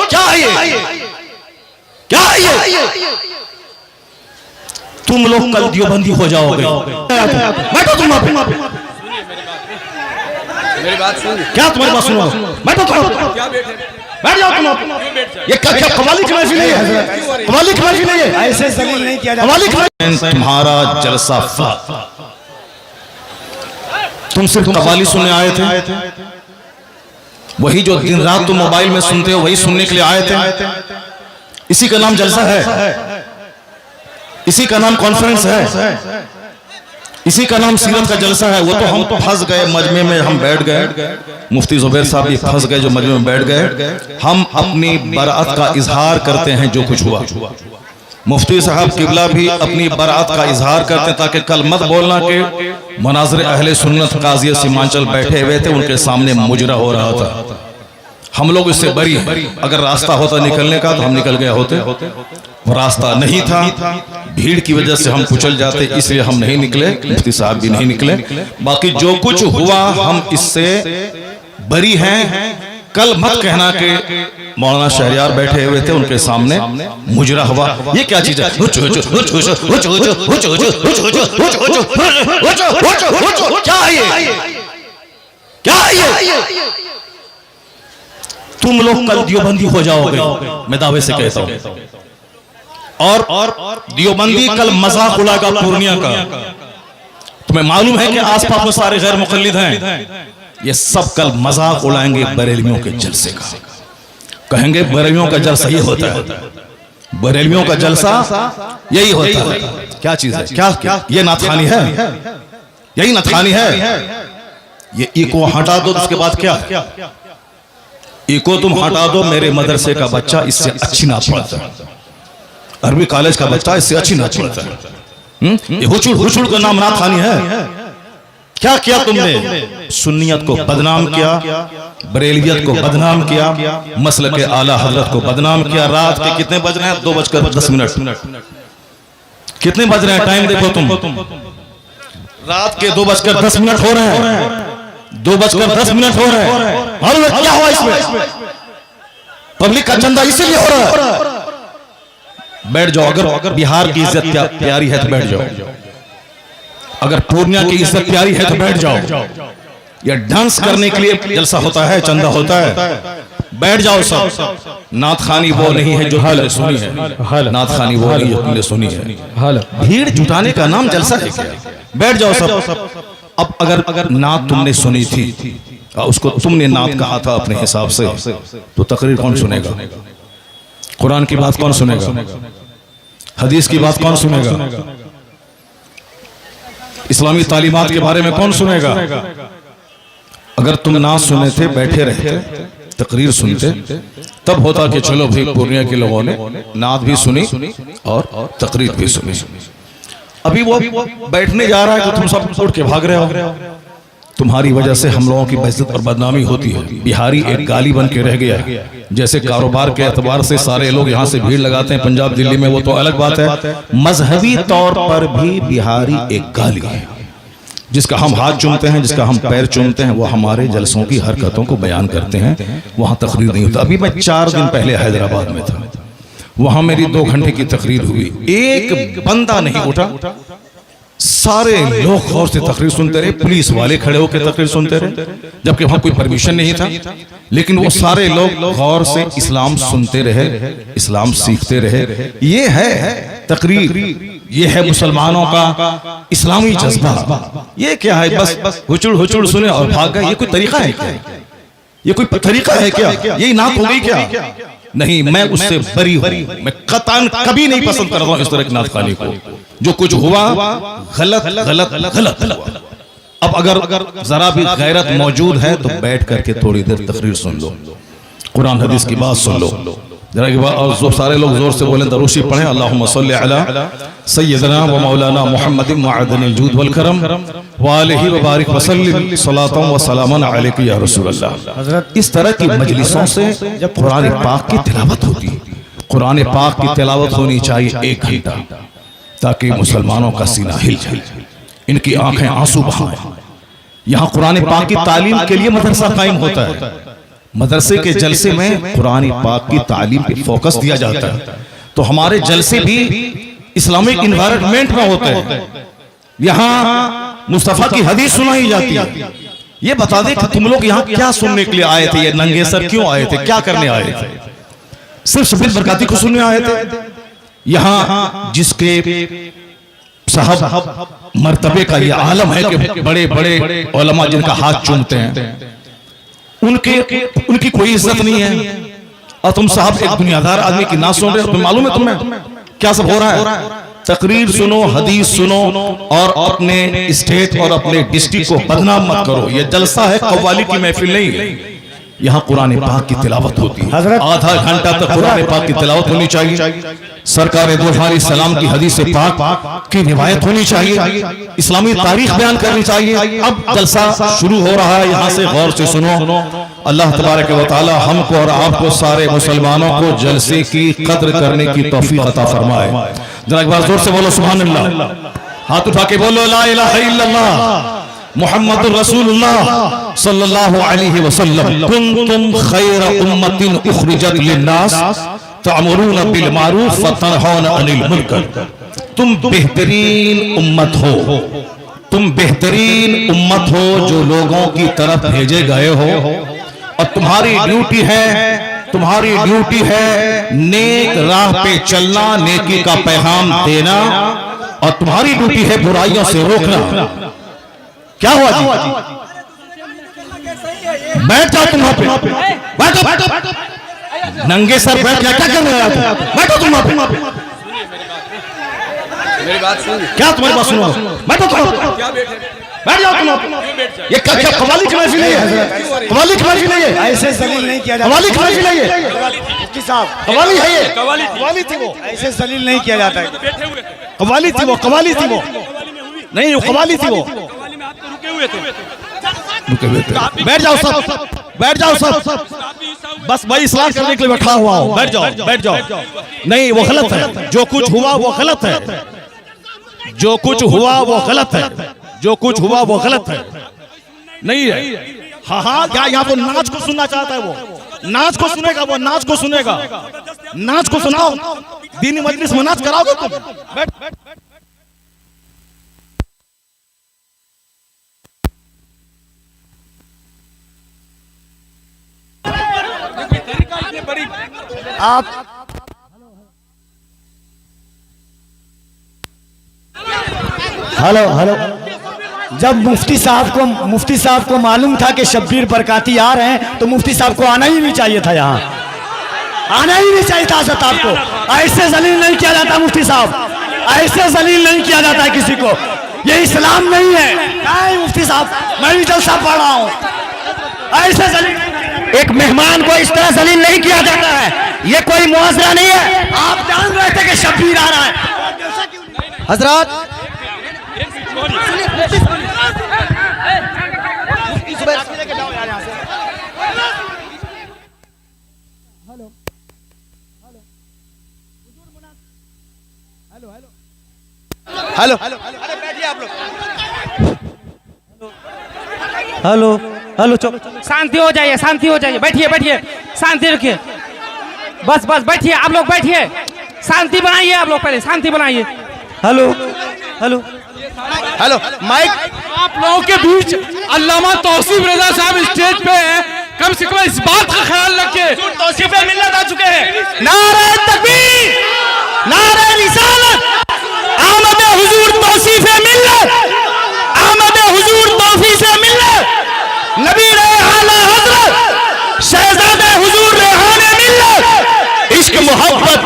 क्या है ये? क्या है ये? तुम लोग कल देवबंदी हो जाओगे। बैठो तुम वहां पे। मेरी बात सुन। क्या तुम्हारी बात सुनो? बैठो तुम। बैठ जाओ तुम। ये क्या कवाली की महफिल है? कवाली की महफिल है? ऐसे जलील नहीं किया जाता। कवाली की महफिल। तुम्हारा जलसा तुम सिर्फ कवाली सुनने आए थे? वही जो दिन रात तुम मोबाइल में सुनते हो वही सुनने के लिए आए थे? इसी का नाम जलसा है? इसी का नाम कॉन्फ्रेंस है? इसी का नाम सीरत का जलसा है? वो तो हम फंस गए मजमे में, हम बैठ गए। मुफ्ती जुबैर साहब भी फंस गए जो मजमे में बैठ गए। हम अपनी बरात का इजहार करते हैं जो कुछ हुआ। मुफ्ती साहब किबला भी अपनी बरात का इजहार करते हैं ताकि कल मत बोलना कि मनाज़िर अहले सुन्नत काज़ी सीमांचल बैठे हुए थे, उनके सामने मुजरा हो रहा था। हम लोग इससे बरी हैं। अगर रास्ता होता निकलने का तो हम निकल गए होते। वो रास्ता नहीं था, भीड़ की वजह से हम कुचल जाते, इसलिए हम नहीं निकले। मुफ्ती साहब भी नहीं निकले। बाकी जो कुछ हुआ हम इससे बरी हैं। कल मत कहना कि मौलाना शहरियार बैठे हुए थे, उनके सामने मुजरा हुआ। ये क्या चीज है? क्या है ये? क्या है ये? तुम लोग कल देवबंदी हो जाओगे, मैं दावे से कहता हूं। और देवबंदी कल मजाक उड़ाएगा पूर्णिया का। तुम्हें मालूम है कि आसपास में सारे गैर मुकल्लिद हैं, ये सब कल मजाक उड़ाएंगे बरेलवियों के जलसे का। कहेंगे बरेलवियों का जलसा ये होता है, बरेलवियों का जलसा यही होता है। क्या चीज है? क्या ये नाथखानी है? यही नाथखानी है? ये इको हटा दो, उसके बाद क्या? इको तुम हटा दो, मेरे मदरसे का बच्चा इससे अच्छी नाच पढ़ता है, अरबी कॉलेज का बच्चा इससे अच्छी नाच पढ़ता है। ये हुचुड़ का नाम नाथखानी है? क्या किया तुमने? सुन्नियत को बदनाम किया, बरेलियत को बदनाम किया, मसलक के आला हजरत को बदनाम किया। रात के कितने बज रहे हैं? 2:10। कितने बज रहे हैं? टाइम देखो तुम। रात के 2:10 हो रहे हैं। 2:10 हो रहे हैं। मालूम है क्या हुआ इसमें? पब्लिक का चंदा इसीलिए हो रहा है। बैठ जाओ। अगर बिहार की इज्जत प्यारी है तो बैठ जाओ। अगर पूर्णिया की इज्जत प्यारी है तो बैठ जाओ। यह डांस करने के लिए जलसा होता है, चंदा होता है। बैठ जाओ सब। नाथखानी वो नहीं है जो तुमने सुनी है। नाथखानी वो नहीं जो तुमने सुनी है। भीड़ जुटाने का नाम जलसा है क्या? बैठ जाओ सब। अब अगर नात तुमने सुनी थी, उसको तुमने नात कहा था अपने हिसाब से, तो तकरीर कौन सुनेगा? कुरान की बात कौन सुनेगा? हदीस की बात कौन सुनेगा? इस्लामी तालीमात के बारे में कौन सुनेगा? अगर तुम ना सुने थे, बैठे रहते, तकरीर सुनते, तब होता कि चलो भाई पूर्णिया के लोगों ने नात भी सुनी और तकरीर भी सुनी। अभी वो बैठने जा रहा है तो तुम सब उठ के भाग रहे हो। तुम्हारी वजह से हम लोगों की बेइज्जत और बदनामी होती है। बिहारी एक गाली बन के रह गया है। जैसे कारोबार के एतबार से सारे लोग यहाँ से भीड़ लगाते हैं पंजाब दिल्ली में, वो तो अलग बात है। मजहबी तौर पर भी बिहारी एक गाली है। जिसका हम हाथ चूमते हैं, जिसका हम पैर चूमते हैं, वो हमारे जलसों की हरकतों को बयान करते हैं। वहाँ तकरीर नहीं होता। अभी मैं 4 दिन पहले हैदराबाद में था, वहां मेरी 2 घंटे की तकरीर हुई। एक बंदा नहीं उठा, सारे लोग गौर से तकरीर सुनते रहे। पुलिस वाले खड़े होकर तकरीर सुनते रहे, जबकि वहां कोई परमिशन नहीं था, लेकिन वो सारे लोग गौर से इस्लाम सुनते रहे, इस्लाम सीखते रहे। ये है तकरीर, ये है मुसलमानों का इस्लामी जज्बा। ये क्या है? बस हुचुड़ सुने और भाग गए। ये कोई तरीका है क्या? ये कोई तरीका है क्या? यही नात हो गई क्या? नहीं, मैं उससे बरी हूं। मैं कतन कभी नहीं पसंद करता हूं इस तरह की नाथखानी को। जो कुछ हुआ गलत गलत गलत हुआ। अब अगर जरा भी गैरत मौजूद है तो बैठ करके थोड़ी देर तकरीर सुन लो, कुरान हदीस की बात सुन लो जरा के बाद। और सारे लोग जोर से बोलें, दरूशी पढ़ें, अल्लाहुम्मा सल्ली अला सय्यदना व मौलाना मुहम्मदिन मअदनिल जूद वल करम व आलिहि व बारिक व सल्लिम सलातन व सलामन अलैका या रसूल अल्लाह। इस तरह की मजलिसों से जब कुरान पाक की तिलावत होती है, कुरान पाक की तिलावत होनी चाहिए 1 घंटा, ताकि मुसलमानों का सीना हिल जाए, इनकी आंखें आंसू बहाएं। यहाँ कुरान पाक की तालीम के लिए मदरसा कायम होता है। मदरसे के जलसे में कुरान पाक की तालीम पे फोकस दिया जाता है। तो हमारे जलसे भी इस्लामिक इन्वायरमेंट में होते हैं। यहाँ मुस्तफा की हदीस सुनाई जाती है। ये बता दे कि तुम लोग यहाँ क्या सुनने के लिए आए थे, ये नंगे सर क्यों आए थे, क्या करने आए थे? सिर्फ शबीर बरकाती को सुनने आए थे? यहाँ जिसके साहब मर्तबे का ये आलम है कि बड़े बड़े उलमा जिनका हाथ चूमते हैं, उनकी कोई इज्जत नहीं है, और तुम साहब एक दुनियादार आदमी की ना सुन रहे हो। मालूम है तुम्हें क्या सब हो रहा है? तकरीर सुनो, हदीस सुनो, और अपने स्टेट और अपने डिस्ट्रिक्ट को बदनाम मत करो। ये जलसा है, कव्वाली की महफिल नहीं है। यहाँ कुरान पाक की तिलावत होती है। आधा घंटा तक कुरान पाक की तिलावत होनी चाहिए। सरकार दो सलाम की हदीस पाक की रिवायत होनी चाहिए। इस्लामी तारीख बयान करनी चाहिए। अब जलसा शुरू हो रहा है, यहाँ से गौर से सुनो। अल्लाह तबारक व तआला हमको और आपको सारे मुसलमानों को जलसे की कद्र करने की तौफीक अता फरमाए। जरा एक बार जोर से बोलो सुभान अल्लाह। हाथ उठा के बोलो ला इलाहा इल्लल्लाह मुहम्मदुर रसूलुल्लाह सल्लल्लाहु अलैहि वसल्लम। कुंतुम खैर उम्मतिन उखरिजत लिन्नास तअमुरूना बिल मारूफ व तनहौना अनिल मुनकर। तुम बेहतरीन उम्मत हो, तुम बेहतरीन उम्मत हो जो लोगों की तरफ भेजे गए हो, और तुम्हारी ड्यूटी है नेक राह पे चलना, नेकी का पैगाम देना, और तुम्हारी ड्यूटी है बुराइयों से रोकना। क्या हुआ जी? बैठ जाओ तुम वहां पे, बैठो। नंगे सर बैठ क्या कर रहे हो? बैठो तुम वहां पे। मेरी बात सुन। क्या तुम्हारी बात सुनो? बैठो तुम वहां पे। बैठ जाओ तुम वहां पे। ये क्या कव्वाली की महफिल है? कव्वाली की महफिल है? ऐसे जलील नहीं किया जाता। कव्वाली की महफिल है? मुफ्ती साहब कव्वाली है ये? कव्वाली थी वो। ऐसे जलील नहीं किया जाता है। कव्वाली थी वो, कव्वाली थी वो। नहीं, वो कव्वाली थी वो। बैठ जाओ सब, बैठ जाओ सब। बस भाई इस्लाह करने के लिए बैठा हुआ हूं। बैठ जाओ, बैठ जाओ। नहीं, वो गलत है। जो कुछ हुआ वो गलत है। जो कुछ हुआ वो गलत है। जो कुछ हुआ वो गलत है। नहीं है। हाँ, क्या यहाँ वो नाच को सुनना चाहता है? वो नाच को सुनेगा, वो नाच को सुनेगा। नाच को सुनाओ। दीनी मजलिस में नाच कराओगे तुम? बैठ। आप हेलो। जब मुफ्ती साहब को मालूम था कि शब्बीर बरकाती आ रहे हैं, तो मुफ्ती साहब को आना ही नहीं चाहिए था। यहाँ आना ही नहीं चाहिए था। हज़रत आपको ऐसे जलील नहीं किया जाता। मुफ्ती साहब, ऐसे जलील नहीं किया जाता है किसी को। ये इस्लाम नहीं है। नहीं मुफ्ती साहब, मैं भी जलसा पढ़ रहा हूँ। ऐसे जलील एक मेहमान को इस तरह जलील नहीं किया जाता है। ये कोई मुआवजा नहीं है। आप जान रहे थे कि शब्बीर आ रहा है। हजरत हेलो, अरे बैठिए आप लोग। हेलो, चुप। शांति हो जाइए, बैठिए, शांति रखिए। बस बैठिए, आप लोग बैठिए, शांति बनाइए। आप लोग पहले शांति बनाइए। Hello, mic. आप लोगों के बीच अल्लामा तौसीफ रजा साहब स्टेज पे हैं। कम से कम इस बात का ख्याल रखिए। तौसीफ मिल्लत आ चुके हैं। नारे तकबीर, नारे रिसालत, आमद हुजूर तौसीफ मिल्लत, आमद हुजूर तौसीफ मिल्लत, नबी आला हजरत शहजादे हुजूर रेहाने मिल्लत। इश्क मोहब्बत